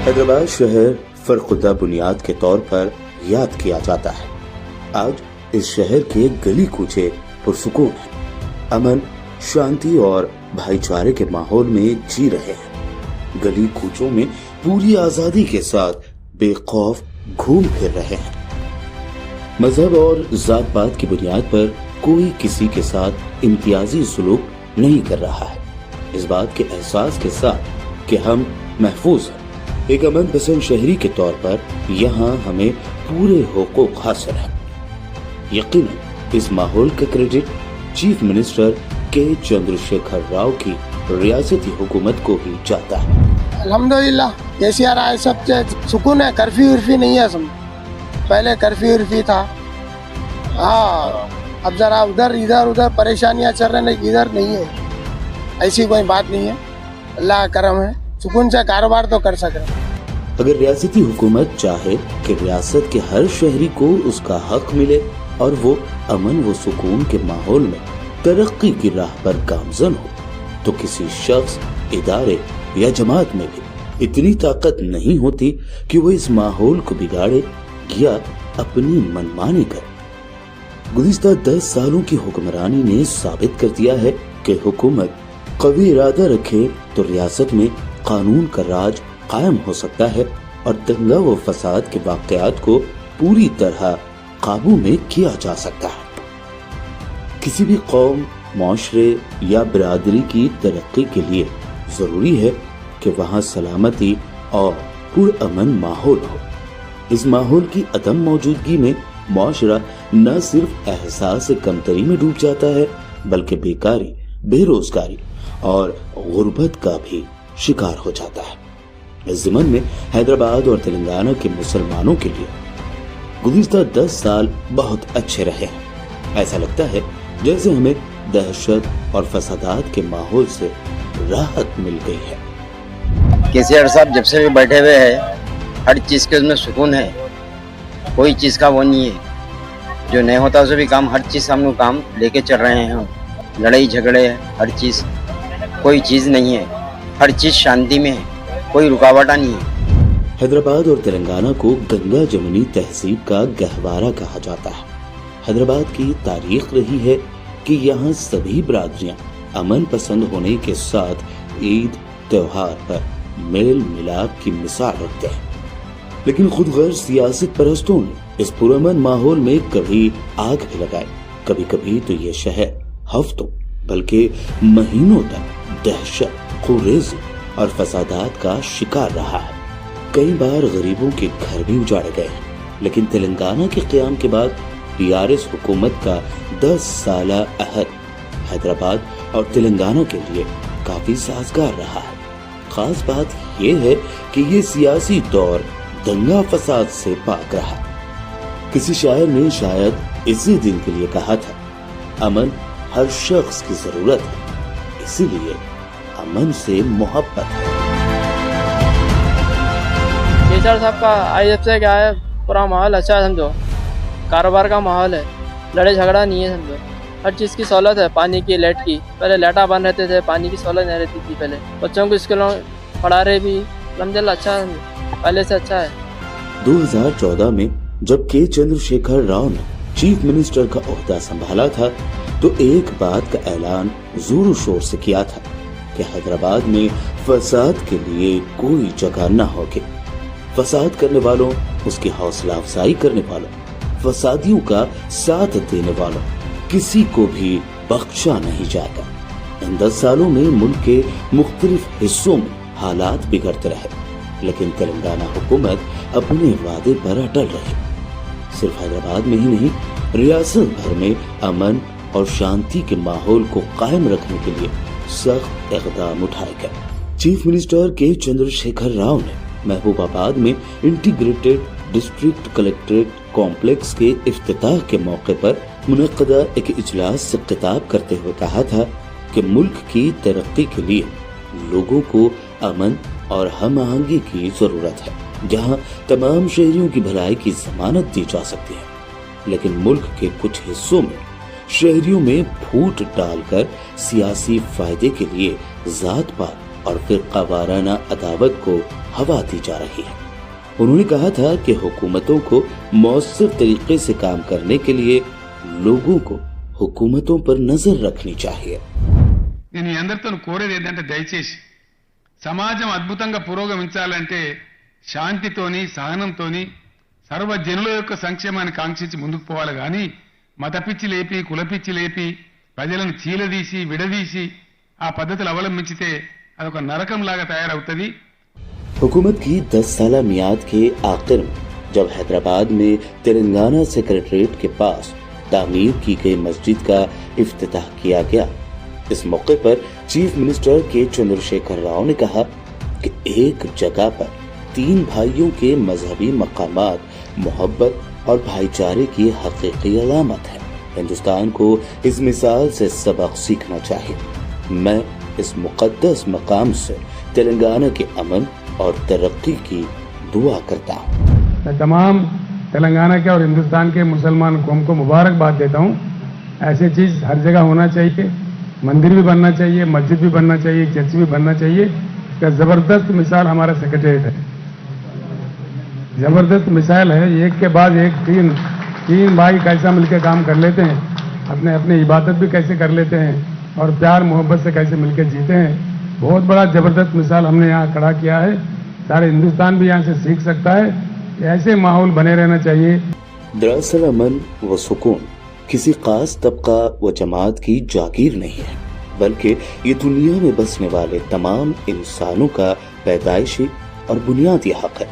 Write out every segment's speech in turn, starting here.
हैदराबाद शहर फर्खुदा बुनियाद के तौर पर याद किया जाता है। आज इस शहर के गली कूचे पुरसुकून हैं, अमन, शांति और भाईचारे के माहौल में जी रहे हैं। गली कूचों में पूरी आजादी के साथ बेखौफ घूम फिर रहे हैं। मजहब और जात पात की बुनियाद पर कोई किसी के साथ इम्तियाजी सुलूक नहीं कर रहा है। इस बात के एहसास के साथ कि हम महफूज हैं, एक अमन पसंद शहरी के तौर पर यहाँ हमें पूरे हुकूक हासिल हैं। यकीनन इस माहौल का क्रेडिट चीफ मिनिस्टर के चंद्रशेखर राव की रियासती हुकूमत को ही जाता है। अल्हम्दुलिल्लाह केसीआर आए, सब सुकून है। कर्फ्यू वर्फ्यू नहीं है। पहले कर्फ्यू वर्फ्यू था। हाँ, अब जरा उधर इधर उधर परेशानियां चल रही हैं, इधर नहीं है। ऐसी कोई बात नहीं है, अल्लाह का करम है, सुकून से कारोबार तो कर सके। अगर रियासती हुकूमत चाहे कि रियासत के हर शहरी को उसका हक मिले और वो अमन व सुकून के माहौल में तरक्की की राह पर गामजन हो, तो किसी शख्स, इदारे या जमात में भी इतनी ताकत नहीं होती कि वो इस माहौल को बिगाड़े या अपनी मनमानी करे। गुज़िश्ता 10 सालों की हुक्मरानी ने साबित कर दिया है कि हुकूमत कभी इरादा रखे तो रियासत में कानून का राज कायम हो सकता है और दंगा व फसाद के वाक़यात को पूरी तरह काबू में किया जा सकता है। किसी भी कौम, माशरे या बिरादरी की तरक्की के लिए जरूरी है कि वहाँ सलामती और पुरअमन माहौल हो। इस माहौल की अदम मौजूदगी में माशरा न सिर्फ एहसास कमतरी में डूब जाता है, बल्कि बेकारी, बेरोजगारी और गुर्बत का भी शिकार हो जाता है। इस ज़िमन में हैदराबाद और तेलंगाना के मुसलमानों के लिए गुज़िश्ता 10 साल बहुत अच्छे रहे हैं। ऐसा लगता है जैसे हमें दहशत और फसादात के माहौल से राहत मिल गई है। केसीआर साहब जब से भी बैठे हुए हैं, हर चीज़ के उसमें सुकून है, कोई चीज़ का वो नहीं है। जो नहीं होता उसे भी काम, हर चीज़ हम लोग काम लेके चल रहे हैं। लड़ाई झगड़े, हर चीज़, कोई चीज़ नहीं है, हर चीज़ शांति में है, कोई रुकावट नहीं है। हैदराबाद और तेलंगाना को गंगा जमुनी तहजीब का गहवारा कहा जाता है। हैदराबाद की तारीख रही है कि यहाँ सभी बरादरियाँ अमन पसंद होने के साथ ईद त्योहार पर मेल मिलाप की मिसाल रखते हैं। लेकिन खुद गर्ज सियासत परस्तों ने इस पुरअमन माहौल में कभी आग भी लगाई, कभी कभी तो ये शहर हफ्तों बल्कि महीनों तक दहशत, खुरेज़ी और फसादात का शिकार रहा है। कई बार गरीबों के घर भी उजाड़े गए हैं। लेकिन तेलंगाना के क़याम के बाद टीआरएस हुकूमत का 10 साला अहद हैदराबाद और तेलंगाना के लिए काफी साजगार रहा है। खास बात यह है कि ये सियासी दौर दंगा फसाद से पाक रहा। किसी शायर ने शायद इसी दिन के लिए कहा था, अमन हर शख्स की जरूरत है, इसीलिए अमन से मोहब्बत है। केसीआर साहब का आई जब से क्या है, पूरा माहौल अच्छा है, समझो कारोबार का माहौल है, लड़ाई झगड़ा नहीं है, समझो हर चीज़ की सहूलत है। पानी की, लाइट की, पहले लाइटा बंद रहते थे, पानी की सहूलत नहीं रहती थी। पहले बच्चों को स्कूलों पढ़ा रहे भी, अल्हम्दुलिल्लाह अच्छा है, पहले से अच्छा है। 2014 में जब के चंद्रशेखर राव ने चीफ मिनिस्टर का ओहदा संभाला था, तो एक बात का ऐलान जोर शोर से किया था कि हैदराबाद में फसाद के लिए कोई जगह न होगी। फसाद करने वालों, उसकी हौसला अफजाई करने वालों, फसादियों का साथ देने वालों, किसी को भी बख्शा नहीं जाएगा। इन 10 सालों में मुल्क के मुख्तलिफ हिस्सों में हालात बिगड़ते रहे, लेकिन तेलंगाना हुकूमत अपने वादे पर अटल रही। सिर्फ हैदराबाद में ही नहीं, रियासत भर में अमन और शांति के माहौल को कायम रखने के लिए सख्त इक़दाम उठाए गए। चीफ मिनिस्टर के चंद्रशेखर राव ने महबूबाबाद में इंटीग्रेटेड डिस्ट्रिक्ट कलेक्ट्रेट कॉम्प्लेक्स के इफ्तिताह के मौके पर मुनक़दा एक इजलास से खिताब करते हुए कहा था कि मुल्क की तरक्की के लिए लोगों को अमन और हम आहंगी की जरूरत है, जहां तमाम शहरियों की भलाई की जमानत दी जा सकती है। लेकिन मुल्क के कुछ हिस्सों में शहरियों में फूट डालकर सियासी फायदे के लिए जात पात और फिरका वाराना अदावत को हवा दी जा रही है। उन्होंने कहा था कि हुकूमतों को मौसर तरीके से काम करने के लिए लोगों को हुकूमतों पर नजर रखनी चाहिए। నేను మీ అందరితో కోరేది ఏంటంటే దయచేసి సమాజం అద్భుతంగా పురోగమించాలంటే శాంతితోని సహనంతోని సర్వజనుల యొక్క సంక్షేమాన్ని కాంక్షించి ముందుకు పోవాలి కానీ మతపిచ్చి లేపి కులపిచ్చి లేపి ప్రజలను చీలదీసి విడదీసి ఆ పద్ధతులు అవలంబించితే అదొక నరకంలాగా తయారవుతుంది। हुकूमत की 10 साल मियाद के आखिर में जब हैदराबाद में तेलंगाना सेक्रेटरीट के पास तामीर की गई मस्जिद का इफ्तिताह किया गया, इस मौके पर चीफ मिनिस्टर के चंद्रशेखर राव ने कहा कि एक जगह पर 3 भाइयों के मजहबी मकामात मोहब्बत और भाईचारे की हकीकी अलामत है। हिंदुस्तान को इस मिसाल से सबक सीखना चाहिए। मैं इस मुकद्दस मकाम से तेलंगाना के अमन और तरक्की की दुआ करता हूँ। मैं तमाम तेलंगाना के और हिंदुस्तान के मुसलमान कौम को मुबारकबाद देता हूँ। ऐसी चीज़ हर जगह होना चाहिए, मंदिर भी बनना चाहिए, मस्जिद भी बनना चाहिए, चर्च भी बनना चाहिए। इसका ज़बरदस्त मिसाल हमारा सेक्रेटरीट है, ज़बरदस्त मिसाल है। एक के बाद एक तीन भाई कैसा मिलकर काम कर लेते हैं, अपने अपने इबादत भी कैसे कर लेते हैं और प्यार मोहब्बत से कैसे मिलकर जीते हैं। बहुत बड़ा ज़बरदस्त मिसाल हमने यहाँ खड़ा किया है। सारे हिंदुस्तान भी यहाँ से सीख सकता है कि ऐसे माहौल बने रहना चाहिए। दरअसल अमन व सुकून किसी खास तबका व जमात की जागीर नहीं है, बल्कि ये दुनिया में बसने वाले तमाम इंसानों का पैदाइशी और बुनियादी हक है,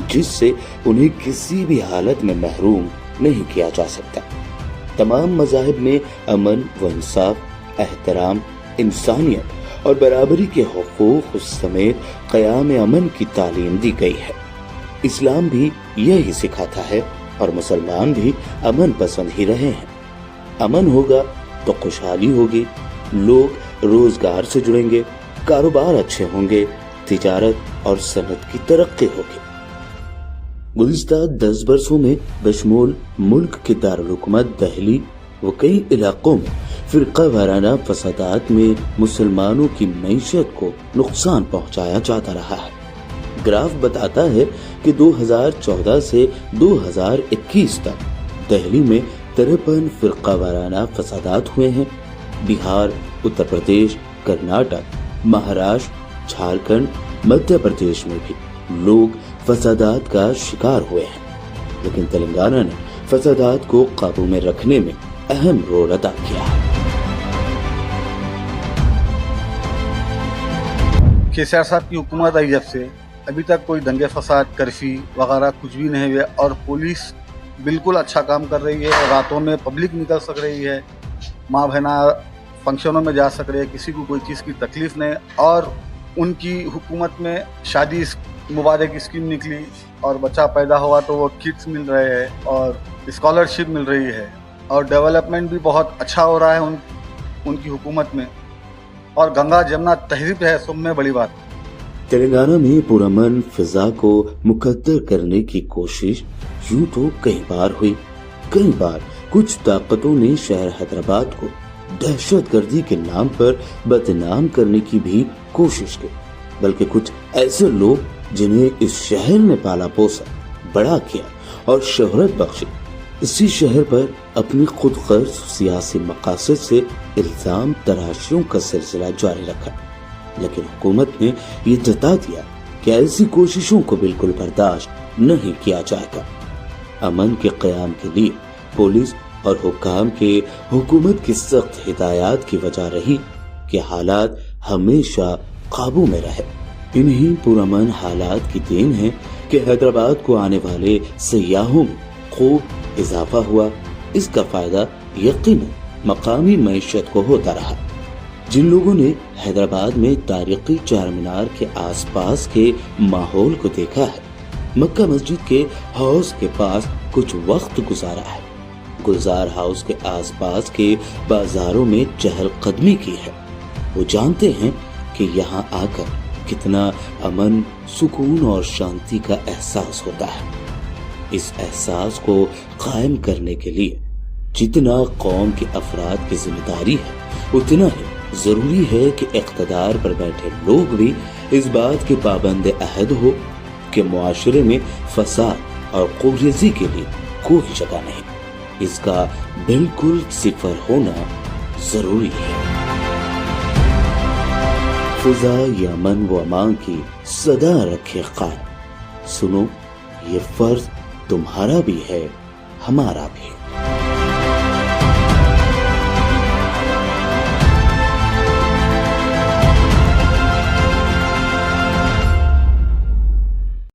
जिससे उन्हें किसी भी हालत में महरूम नहीं किया जा सकता। तमाम मज़ाहिब में अमन व इंसाफ, एहतराम, इंसानियत और बराबरी के हुकूक समेत क़याम अमन की तालीम दी गई है। इस्लाम भी यही सिखाता है और मुसलमान भी अमन पसंद ही रहे हैं। अमन होगा तो खुशहाली होगी, लोग रोजगार से जुड़ेंगे, कारोबार अच्छे होंगे, तिजारत और सनत की तरक्की होगी। गुज़िश्ता 10 वर्षों में बशमूल मुल्क के दारुल हुकूमत दिल्ली व कई इलाकों में फिरका वाराना फसादात में मुसलमानों की मईशत को नुकसान पहुंचाया जाता रहा है। ग्राफ बताता है कि 2014 से 2021 तक दिल्ली में 53 फिरका वाराना फसादात हुए हैं। बिहार, उत्तर प्रदेश, कर्नाटक, महाराष्ट्र, झारखंड, मध्य प्रदेश में भी लोग फसादात का शिकार हुए हैं, लेकिन तेलंगाना ने फसादात को काबू में रखने में अहम रोल अदा किया है। केसीआर साहब की हुकूमत आई जब से अभी तक कोई दंगे फसाद, कर्फ्यू वगैरह कुछ भी नहीं हुए और पुलिस बिल्कुल अच्छा काम कर रही है। रातों में पब्लिक निकल सक रही है, माँ बहना फंक्शनों में जा सक रही है, किसी को कोई चीज़ की तकलीफ नहीं। और उनकी हुकूमत में शादी मुबारक स्कीम निकली और बच्चा पैदा हुआ तो वो किट्स मिल रहे हैं और स्कॉलरशिप मिल रही है और डेवलपमेंट भी बहुत अच्छा हो रहा है उनकी हुकूमत में। और गंगा जमुना तहजीब है सब में बड़ी बात। तेलंगाना में पुरअमन फिजा को मुकद्दर करने की कोशिश यूं तो कई बार हुई। कई बार कुछ ताकतों ने शहर हैदराबाद को दहशतगर्दी के नाम पर बदनाम करने की भी कोशिश की, बल्कि कुछ ऐसे लोग जिन्हें इस शहर ने पाला पोसा, बड़ा किया और शोहरत बख्शी, इसी शहर पर अपनी खुद गर्ज सियासी मकासद से इल्जाम तराशियों का सिलसिला जारी रखा। लेकिन हुकूमत ने ये जता दिया कि ऐसी कोशिशों को बिल्कुल बर्दाश्त नहीं किया जाएगा। अमन के क़याम के लिए पुलिस और हुक्काम के हुकूमत की सख्त हिदायत की वजह रही कि हालात हमेशा काबू में रहे। इन्हीं पुरअमन हालात की देन है कि हैदराबाद को आने वाले सयाहों में खूब इजाफा हुआ। इसका फायदा यकीनन मकामी मईशत को होता रहा। जिन लोगों ने हैदराबाद में तारीखी चार मीनार के आसपास के माहौल को देखा है, मक्का मस्जिद के हाउस के पास कुछ वक्त गुजारा है, गुलजार हाउस के आसपास के बाजारों में चहलकदमी की है, वो जानते हैं कि यहाँ आकर कितना अमन, सुकून और शांति का एहसास होता है। इस एहसास को कायम करने के लिए जितना कौम के अफराद की जिम्मेदारी है, उतना ही ضروری ہے کہ اقتدار پر بیٹھے لوگ بھی اس بات کے پابند عہد ہو کہ معاشرے میں فساد اور قریزی کے لیے کوئی جگہ نہیں، اس کا بالکل صفر ہونا ضروری ہے۔ فضا یہ امن و امان کی صدا رکھے قائم، سنو یہ فرض تمہارا بھی ہے، ہمارا بھی۔